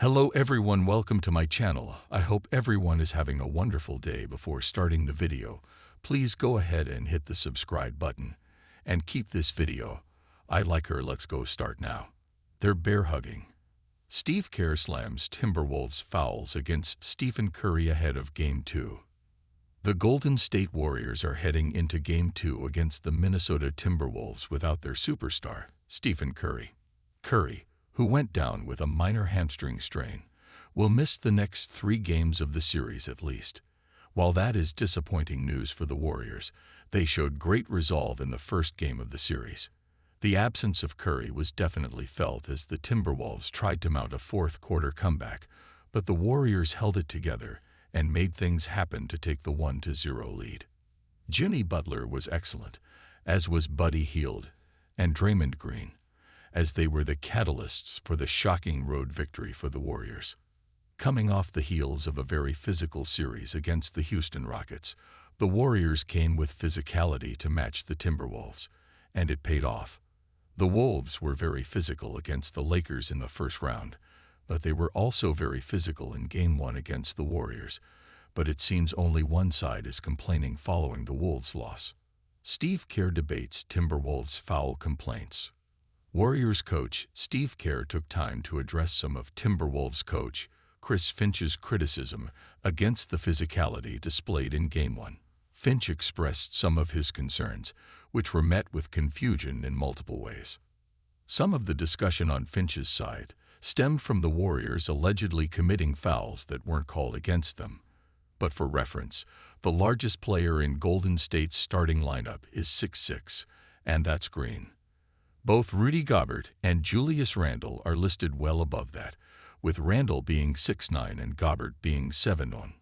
Hello everyone, welcome to my channel. I hope everyone is having a wonderful day. Before starting the video, please go ahead and hit the subscribe button and keep this video. I like her. Let's go start now. They're bear hugging. Steve Kerr slams Timberwolves fouls against Stephen Curry ahead of Game 2. The Golden State Warriors are heading into Game 2 against the Minnesota Timberwolves without their superstar, Stephen Curry. Curry, who went down with a minor hamstring strain, will miss the next 3 games of the series at least. While that is disappointing news for the Warriors, they showed great resolve in the first game of the series. The absence of Curry was definitely felt as the Timberwolves tried to mount a fourth-quarter comeback, but the Warriors held it together and made things happen to take the 1-0 lead. Jimmy Butler was excellent, as was Buddy Hield and Draymond Green, as they were the catalysts for the shocking road victory for the Warriors. Coming off the heels of a very physical series against the Houston Rockets, the Warriors came with physicality to match the Timberwolves, and it paid off. The Wolves were very physical against the Lakers in the first round, but they were also very physical in Game 1 against the Warriors, but it seems only one side is complaining following the Wolves' loss. Steve Kerr debates Timberwolves' foul complaints. Warriors coach Steve Kerr took time to address some of Timberwolves coach Chris Finch's criticism against the physicality displayed in Game 1. Finch expressed some of his concerns, which were met with confusion in multiple ways. Some of the discussion on Finch's side stemmed from the Warriors allegedly committing fouls that weren't called against them. But for reference, the largest player in Golden State's starting lineup is 6'6", and that's Green. Both Rudy Gobert and Julius Randle are listed well above that, with Randle being 6'9" and Gobert being 7'1".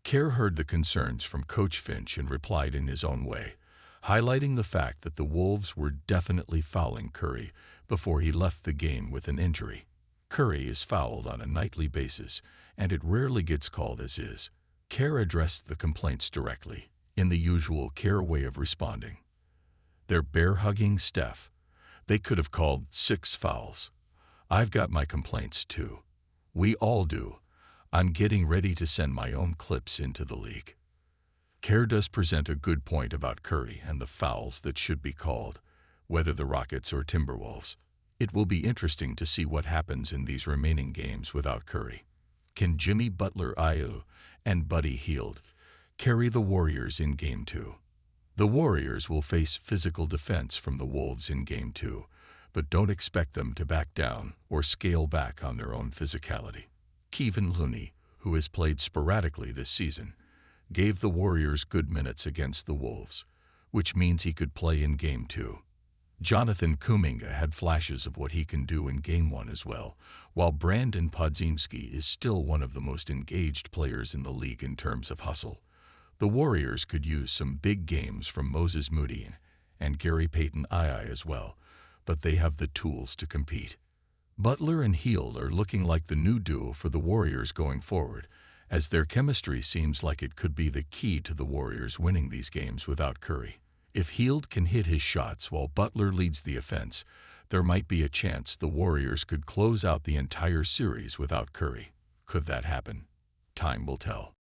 Kerr heard the concerns from Coach Finch and replied in his own way, highlighting the fact that the Wolves were definitely fouling Curry before he left the game with an injury. Curry is fouled on a nightly basis, and it rarely gets called as is. Kerr addressed the complaints directly, in the usual Kerr way of responding. They're bear-hugging Steph. They could have called 6 fouls. I've got my complaints too. We all do. I'm getting ready to send my own clips into the league. Kerr does present a good point about Curry and the fouls that should be called, whether the Rockets or Timberwolves. It will be interesting to see what happens in these remaining games without Curry. Can Jimmy Butler, and Buddy Hield carry the Warriors in Game 2? The Warriors will face physical defense from the Wolves in Game 2, but don't expect them to back down or scale back on their own physicality. Kevin Looney, who has played sporadically this season, gave the Warriors good minutes against the Wolves, which means he could play in Game 2. Jonathan Kuminga had flashes of what he can do in Game 1 as well, while Brandon Podziemski is still one of the most engaged players in the league in terms of hustle. The Warriors could use some big games from Moses Moody and Gary Payton as well, but they have the tools to compete. Butler and Hield are looking like the new duo for the Warriors going forward, as their chemistry seems like it could be the key to the Warriors winning these games without Curry. If Hield can hit his shots while Butler leads the offense, there might be a chance the Warriors could close out the entire series without Curry. Could that happen? Time will tell.